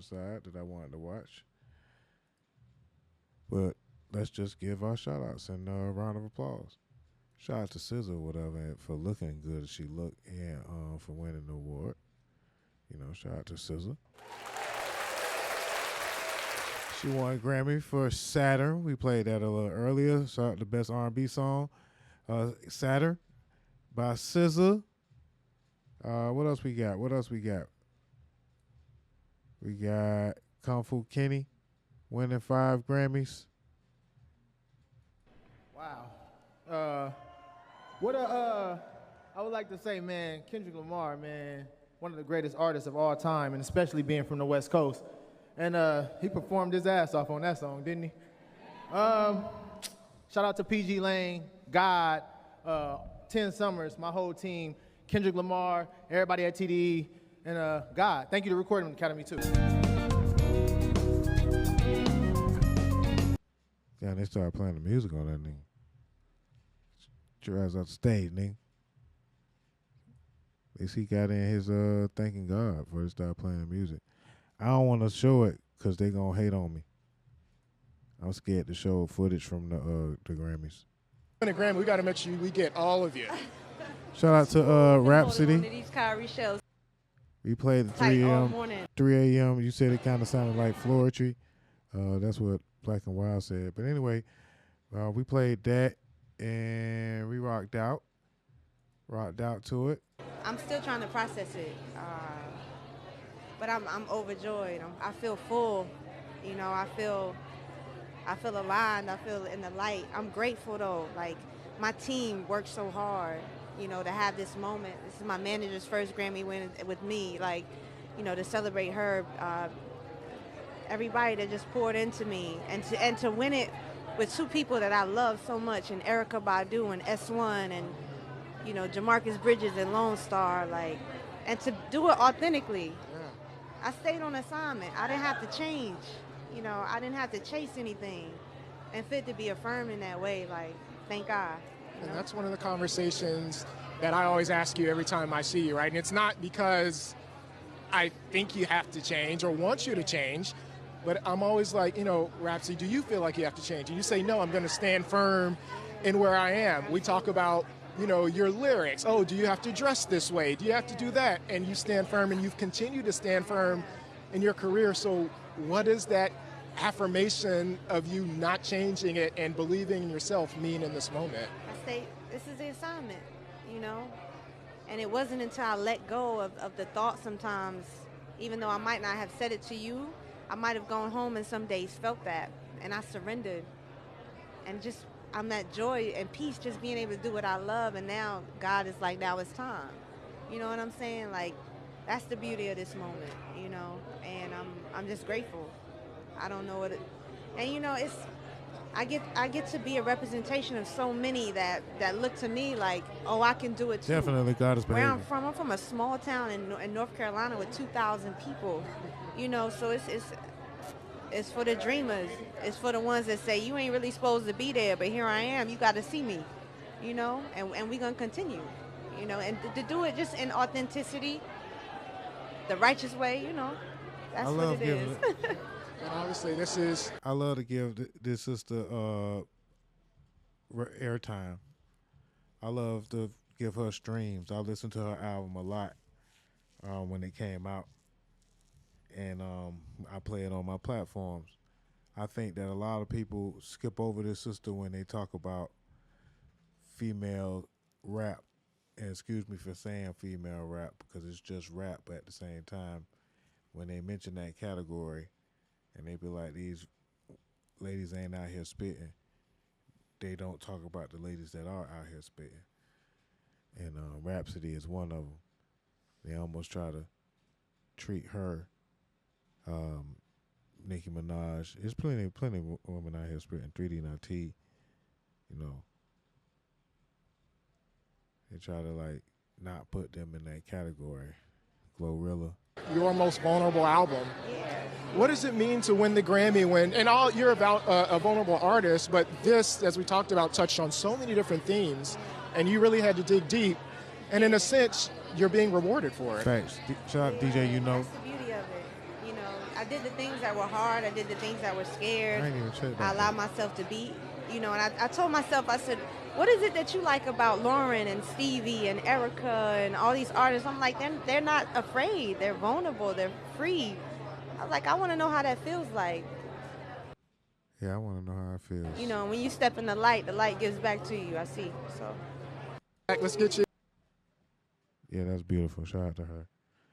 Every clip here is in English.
the side that I wanted to watch. But let's just give our shout outs and a round of applause. Shout out to SZA or whatever for looking good as she looked and for winning the award. You know, shout out to SZA. She won a Grammy for Saturn. We played that a little earlier. Shout out the best R&B song. Saturn by SZA. What else we got? We got Kung Fu Kenny winning 5 Grammys. Wow. I would like to say, man, Kendrick Lamar, man, one of the greatest artists of all time, and especially being from the West Coast. And he performed his ass off on that song, didn't he? Shout out to PG Lane, God, 10 Summers, my whole team, Kendrick Lamar, everybody at TDE, and God. Thank you to Recording Academy, too. Yeah, they started playing the music on that nigga. Get your ass off the stage, nigga. At least he got in his thanking God before he started playing the music. I don't want to show it because they going to hate on me. I'm scared to show footage from the Grammys. In a Grammy, we got to make sure we get all of you. Shout out to Rapsody. One of these Kyrie shows. We played the 3 a.m. You said it kind of sounded like Floetry. That's what Black and Wild said. But anyway, we played that and we rocked out to it. I'm still trying to process it, but I'm overjoyed. I feel full, you know. I feel aligned. I feel in the light. I'm grateful though. Like my team worked so hard, you know, to have this moment. This is my manager's first Grammy win with me. Like, you know, to celebrate her. Everybody that just poured into me, and to win it with 2 people that I love so much, and Erykah Badu and S1 and, you know, Jamarcus Bridges and Lone Star, like, and to do it authentically. Yeah. I stayed on assignment. I didn't have to change. You know, I didn't have to chase anything. And fit to be affirmed in that way, like, thank God. And that's one of the conversations that I always ask you every time I see you, right? And it's not because I think you have to change or want you to change, but I'm always like, you know, Rapsody, do you feel like you have to change? And you say, no, I'm going to stand firm in where I am. We talk about, you know, your lyrics. Oh, do you have to dress this way? Do you have to do that? And you stand firm, and you've continued to stand firm in your career. So what does that affirmation of you not changing it and believing in yourself mean in this moment? I say, this is the assignment, you know? And it wasn't until I let go of the thought sometimes, even though I might not have said it to you, I might have gone home and some days felt that, and I surrendered. And just, I'm that joy and peace, just being able to do what I love, and now God is like, now it's time. You know what I'm saying? Like, that's the beauty of this moment, you know? And I'm just grateful. I don't know what it, and you know, it's, I get to be a representation of so many that look to me like, oh, I can do it too. Definitely, God is behaving. Where I'm from a small town in North Carolina with 2,000 people, you know. So it's for the dreamers. It's for the ones that say you ain't really supposed to be there, but here I am. You got to see me, you know. And we're gonna continue, you know, and to do it just in authenticity, the righteous way, you know. That's what it is. And obviously, this is... I love to give this sister airtime. I love to give her streams. I listened to her album a lot when it came out, and I play it on my platforms. I think that a lot of people skip over this sister when they talk about female rap. And excuse me for saying female rap, because it's just rap, but at the same time, when they mention that category, and they be like, these ladies ain't out here spitting, they don't talk about the ladies that are out here spitting. And Rapsody is one of them. They almost try to treat her, Nicki Minaj. There's plenty of women out here spitting. 3D Not T, you know. They try to like not put them in that category. Glorilla. Your most vulnerable album. Yeah. What does it mean to win the Grammy when, and all you're about a vulnerable artist, but this, as we talked about, touched on so many different themes, and you really had to dig deep, and in a sense, you're being rewarded for it. Thanks. Shout out DJ, you know. That's the beauty of it. You know, I did the things that were hard. I did the things that were scared. I ain't even checked that. I allowed myself to be, you know, and I told myself, I said, what is it that you like about Lauren and Stevie and Erica and all these artists? I'm like, they're not afraid. They're vulnerable. They're free. I was like, I want to know how that feels like. Yeah, I want to know how it feels. You know, when you step in the light gives back to you. I see. So. Let's get you. Yeah, that's beautiful. Shout out to her.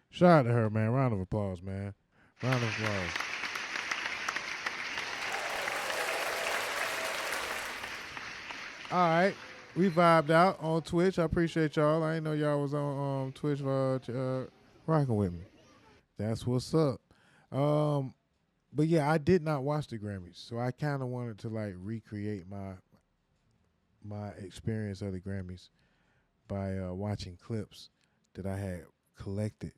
Shout out to her, man. Round of applause, man. Round of applause. All right. We vibed out on Twitch. I appreciate y'all. I didn't know y'all was on Twitch rocking with me. That's what's up. But yeah, I did not watch the Grammys, so I kind of wanted to like recreate my experience of the Grammys by watching clips that I had collected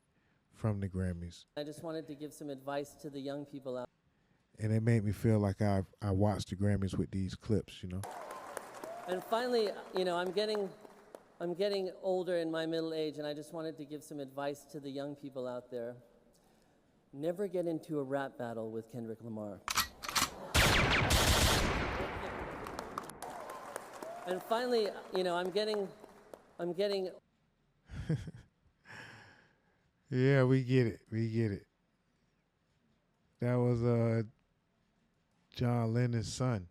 from the Grammys. I just wanted to give some advice to the young people out. And it made me feel like I watched the Grammys with these clips, you know. And finally, you know, I'm getting older in my middle age, and I just wanted to give some advice to the young people out there. Never get into a rap battle with Kendrick Lamar. And finally, you know, I'm getting. Yeah, we get it. We get it. That was John Lennon's son.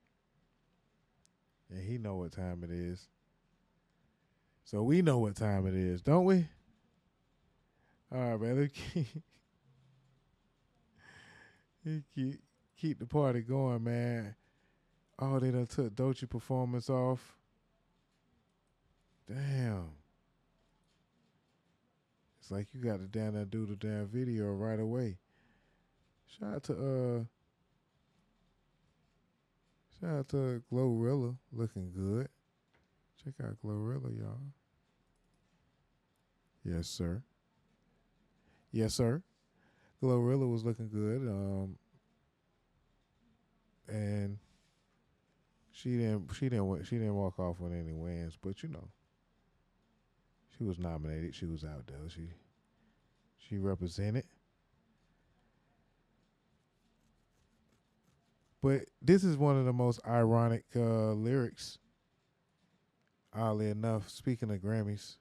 And he know what time it is. So we know what time it is, don't we? All right, man. Let's keep the party going, man. Oh, they done took Doechi performance off. Damn. It's like you got to down there do the damn video right away. Shout out to Glorilla, looking good. Check out Glorilla, y'all. Yes, sir. Yes, sir. Glorilla was looking good. And she didn't walk off with any wins, but you know, she was nominated. She was out there. She represented. But this is one of the most ironic lyrics, oddly enough, speaking of Grammys.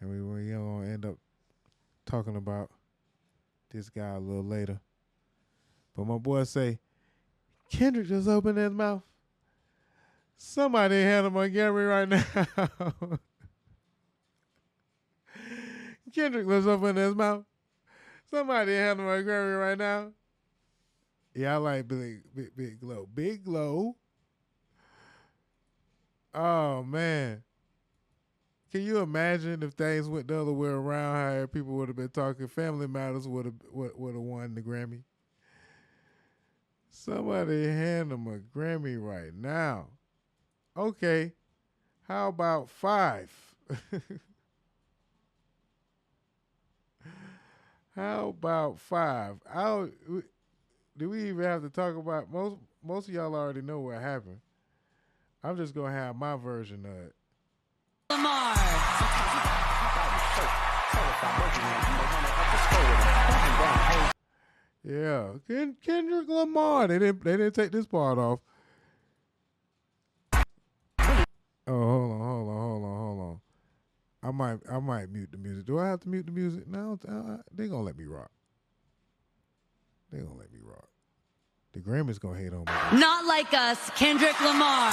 And we're going to end up talking about this guy a little later. But my boy say, Kendrick just opened his mouth. Somebody hand him Montgomery right now. Kendrick just opened his mouth. Somebody hand him Montgomery right now. Yeah, I like Big Glow. Big Glow. Oh, man. Can you imagine if things went the other way around, how people would have been talking? Family Matters would have won the Grammy. Somebody hand them a Grammy right now. Okay. How about 5? How about 5? Do we even have to talk about most of y'all already know what happened. I'm just gonna have my version of it. Lamar. Yeah, Kendrick Lamar. They didn't take this part off. Oh, hold on. I might mute the music. Do I have to mute the music? No, they gonna let me rock. They gonna let me rock. The Grammys gonna hate on me. Not like us, Kendrick Lamar.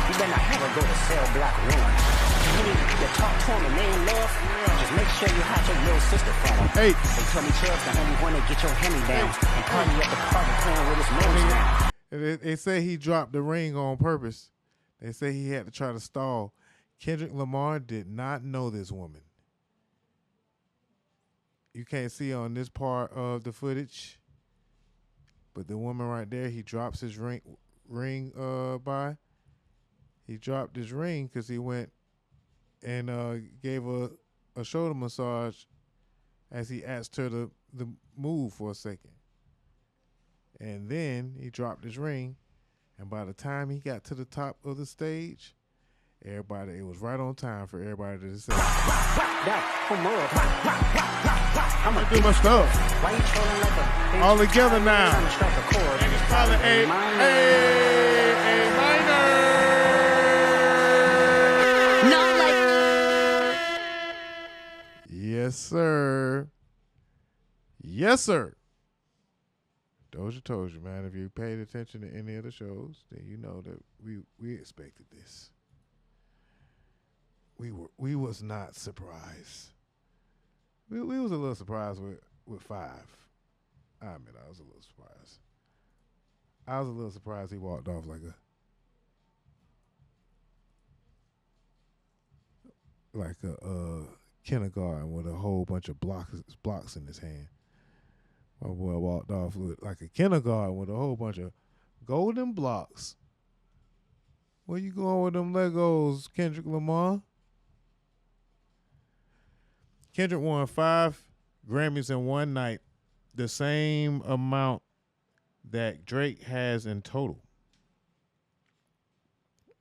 You better not ever go to cell block one. You talk to him and they in love. Just make sure you hide your little sister from him. Hey. They told me Chubb's the only one that get your Hemi down and party at the party playing with his nose down. They say he dropped the ring on purpose. They say he had to try to stall. Kendrick Lamar did not know this woman. You can't see on this part of the footage, but the woman right there, he drops his ring by. He dropped his ring because he went and gave a shoulder massage as he asked her to move for a second. And then he dropped his ring And by the time he got to the top of the stage, everybody, it was right on time for everybody to say, I'm gonna do my stuff. Why you trolling like a All together now. trying to strike a chord? And it's probably A minor. Not like Yes, sir. Yes, sir. Doja told you, man. If you paid attention to any of the shows, then you know that we expected this. We was not surprised. We was a little surprised with 5. I admit I was a little surprised. I was a little surprised he walked off like a kindergarten with a whole bunch of blocks in his hand. My boy walked off with like a kindergarten with a whole bunch of golden blocks. Where you going with them Legos, Kendrick Lamar? Kendrick won 5 Grammys in one night, the same amount that Drake has in total.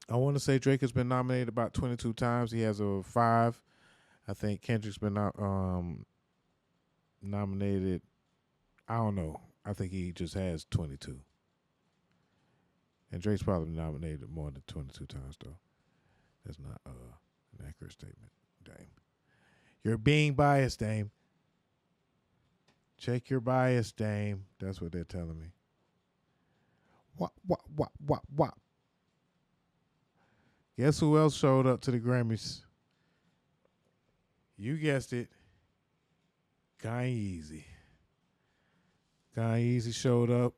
I want to say Drake has been nominated about 22 times. He has a 5. I think Kendrick's been nominated. I don't know. I think he just has 22. And Drake's probably nominated more than 22 times, though. That's not an accurate statement, Dame. You're being biased, Dame. Check your bias, Dame. That's what they're telling me. What? Guess who else showed up to the Grammys? You guessed it. Kanye Yeezy. Kanye Yeezy showed up.